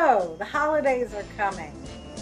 So the holidays are coming,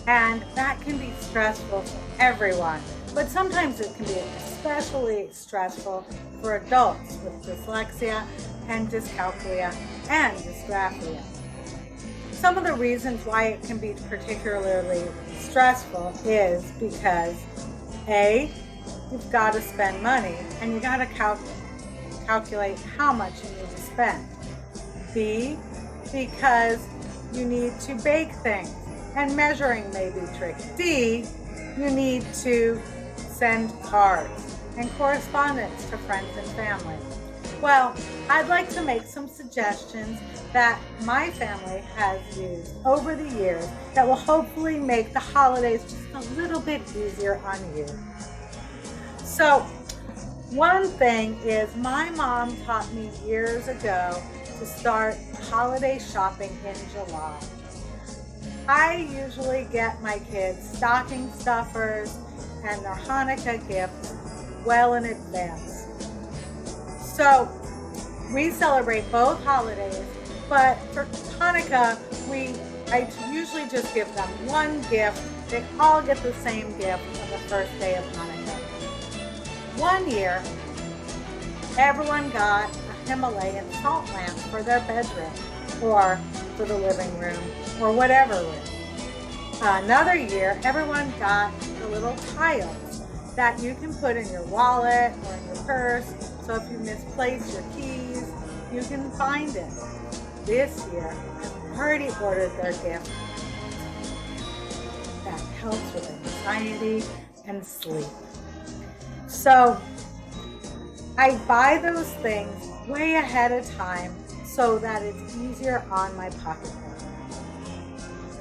and that can be stressful for everyone, but sometimes it can be especially stressful for adults with dyslexia and dyscalculia and dysgraphia. Some of the reasons why it can be particularly stressful is because A, you've got to spend money and you got to calculate how much you need to spend. B, because you need to bake things and measuring may be tricky. C, you need to send cards and correspondence to friends and family. Well, I'd like to make some suggestions that my family has used over the years that will hopefully make the holidays just a little bit easier on you. So, one thing is my mom taught me years ago to start holiday shopping in July. I usually get my kids stocking stuffers and their Hanukkah gifts well in advance. So we celebrate both holidays, but for Hanukkah, I usually just give them one gift. They all get the same gift on the first day of Hanukkah. One year, everyone got a Himalayan salt lamp for their bedroom or for the living room or whatever room. Another year, everyone got the little tiles that you can put in your wallet or in your purse, so if you misplace your keys, you can find it. This year, I've already ordered their gift that helps with anxiety and sleep. So I buy those things way ahead of time so that it's easier on my pocketbook.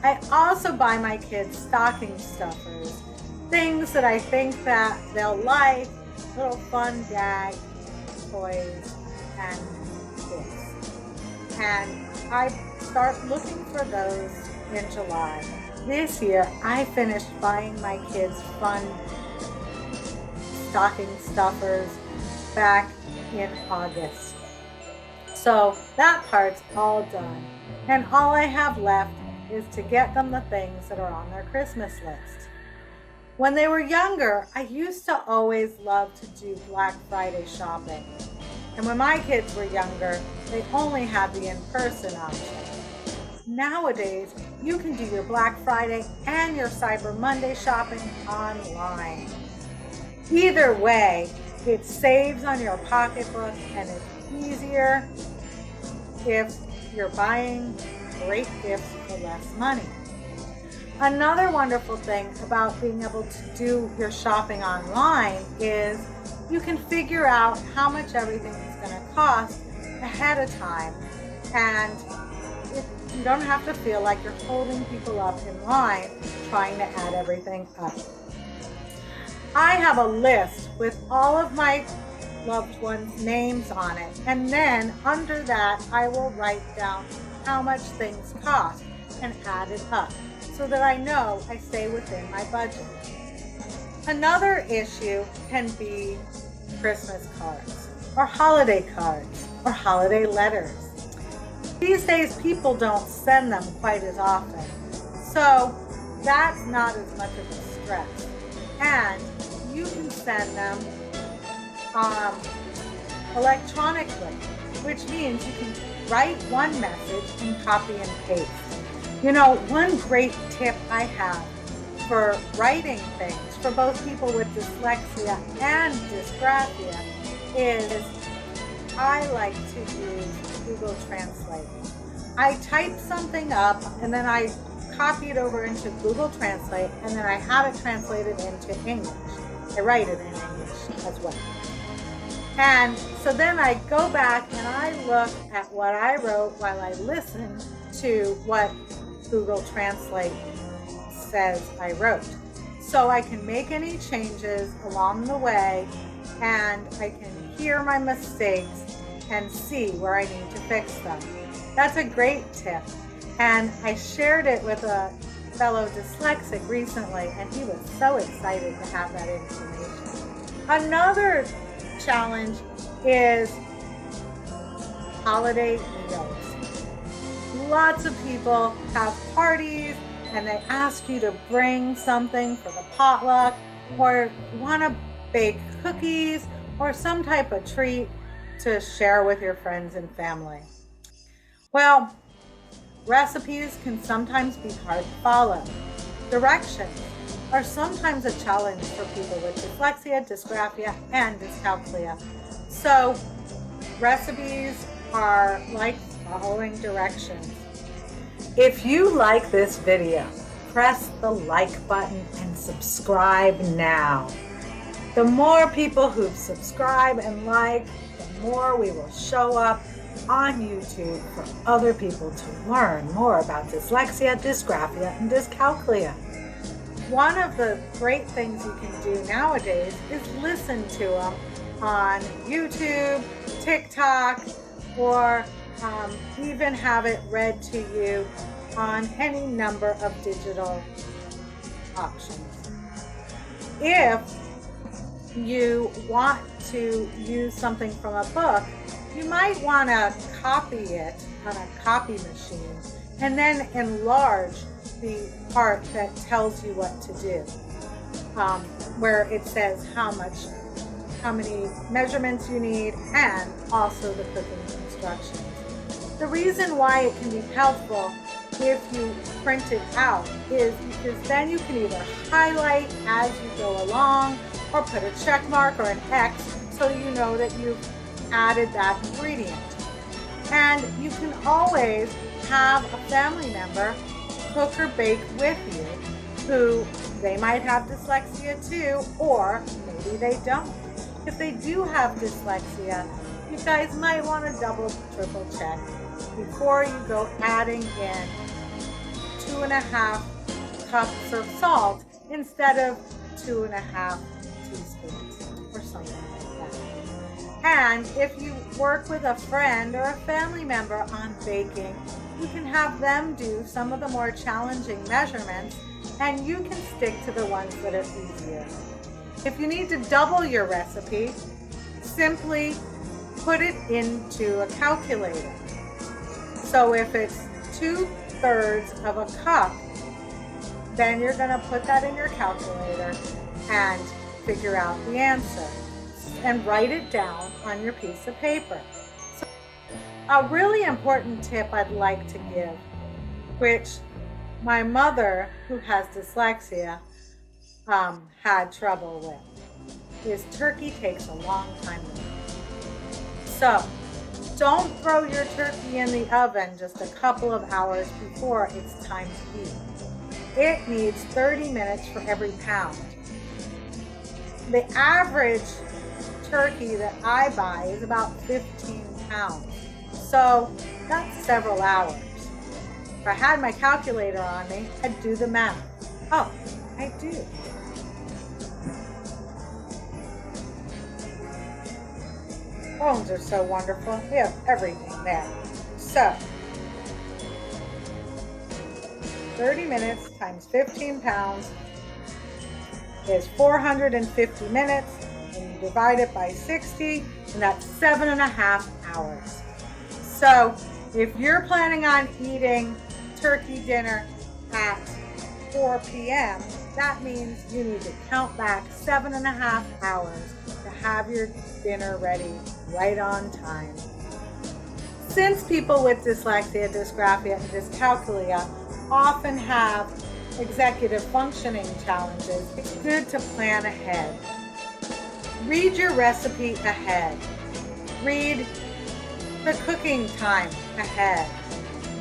I also buy my kids stocking stuffers, things that I think that they'll like, little fun gag toys and gifts. And I start looking for those in July. This year, I finished buying my kids fun stocking stuffers back in August. So that part's all done. And all I have left is to get them the things that are on their Christmas list. When they were younger, I used to always love to do Black Friday shopping. And when my kids were younger, they only had the in-person option. Nowadays, you can do your Black Friday and your Cyber Monday shopping online. Either way, it saves on your pocketbook and it's easier if you're buying great gifts for less money. Another wonderful thing about being able to do your shopping online is you can figure out how much everything is going to cost ahead of time, and you don't have to feel like you're holding people up in line trying to add everything up. I have a list with all of my loved ones' names on it, and then under that I will write down how much things cost and add it up so that I know I stay within my budget. Another issue can be Christmas cards or holiday letters. These days people don't send them quite as often, so that's not as much of a stress. And you can send them electronically, which means you can write one message and copy and paste. You know, one great tip I have for writing things for both people with dyslexia and dysgraphia is I like to use Google Translate. I type something up and then I copy it over into Google Translate and then I have it translated into English. I write it in English as well. And so then I go back and I look at what I wrote while I listen to what Google Translate says I wrote. So I can make any changes along the way and I can hear my mistakes and see where I need to fix them. That's a great tip. And I shared it with a fellow dyslexic recently and he was so excited to have that information. Another challenge is holiday meals. Lots of people have parties and they ask you to bring something for the potluck, or want to bake cookies or some type of treat to share with your friends and family. Well, recipes can sometimes be hard to follow. Directions are sometimes a challenge for people with dyslexia, dysgraphia, and dyscalculia. So recipes are like following directions. If you like this video, press the like button and subscribe now. The more people who subscribe and like, the more we will show up on YouTube for other people to learn more about dyslexia, dysgraphia, and dyscalculia. One of the great things you can do nowadays is listen to them on YouTube, TikTok, or even have it read to you on any number of digital options. If you want to use something from a book, you might want to copy it on a copy machine and then enlarge the part that tells you what to do, where it says how many measurements you need, and also the cooking instructions. The reason why it can be helpful if you print it out is because then you can either highlight as you go along or put a check mark or an X so you know that you've added that ingredient. And you can always have a family member cook or bake with you who they might have dyslexia too, or maybe they don't. If they do have dyslexia, you guys might want to double, triple check before you go adding in 2.5 cups of salt instead of 2.5 teaspoons or something like that. And if you work with a friend or a family member on baking, you can have them do some of the more challenging measurements and you can stick to the ones that are easier. If you need to double your recipe, simply put it into a calculator. So if it's 2/3 of a cup, then you're going to put that in your calculator and figure out the answer and write it down on your piece of paper. So a really important tip I'd like to give, which my mother, who has dyslexia, had trouble with, is turkey takes a long time to make. So don't throw your turkey in the oven just a couple of hours before it's time to eat. It needs 30 minutes for every pound. The average turkey that I buy is about 15 pounds. So that's several hours. If I had my calculator on me, I'd do the math. Oh, I do. Phones are so wonderful. We have everything there. So 30 minutes times 15 pounds is 450 minutes, and you divide it by 60, and that's 7.5 hours. So if you're planning on eating turkey dinner at 4 p.m., that means you need to count back 7.5 hours to have your dinner ready right on time. Since people with dyslexia, dysgraphia, and dyscalculia often have executive functioning challenges, it's good to plan ahead. Read your recipe ahead. Read the cooking time ahead.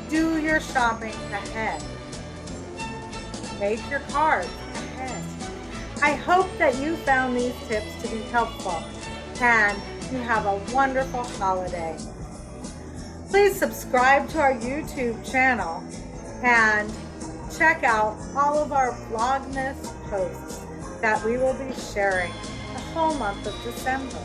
Do your shopping ahead. Make your cards ahead. I hope that you found these tips to be helpful and you have a wonderful holiday. Please subscribe to our YouTube channel and check out all of our Vlogmas posts that we will be sharing the whole month of December.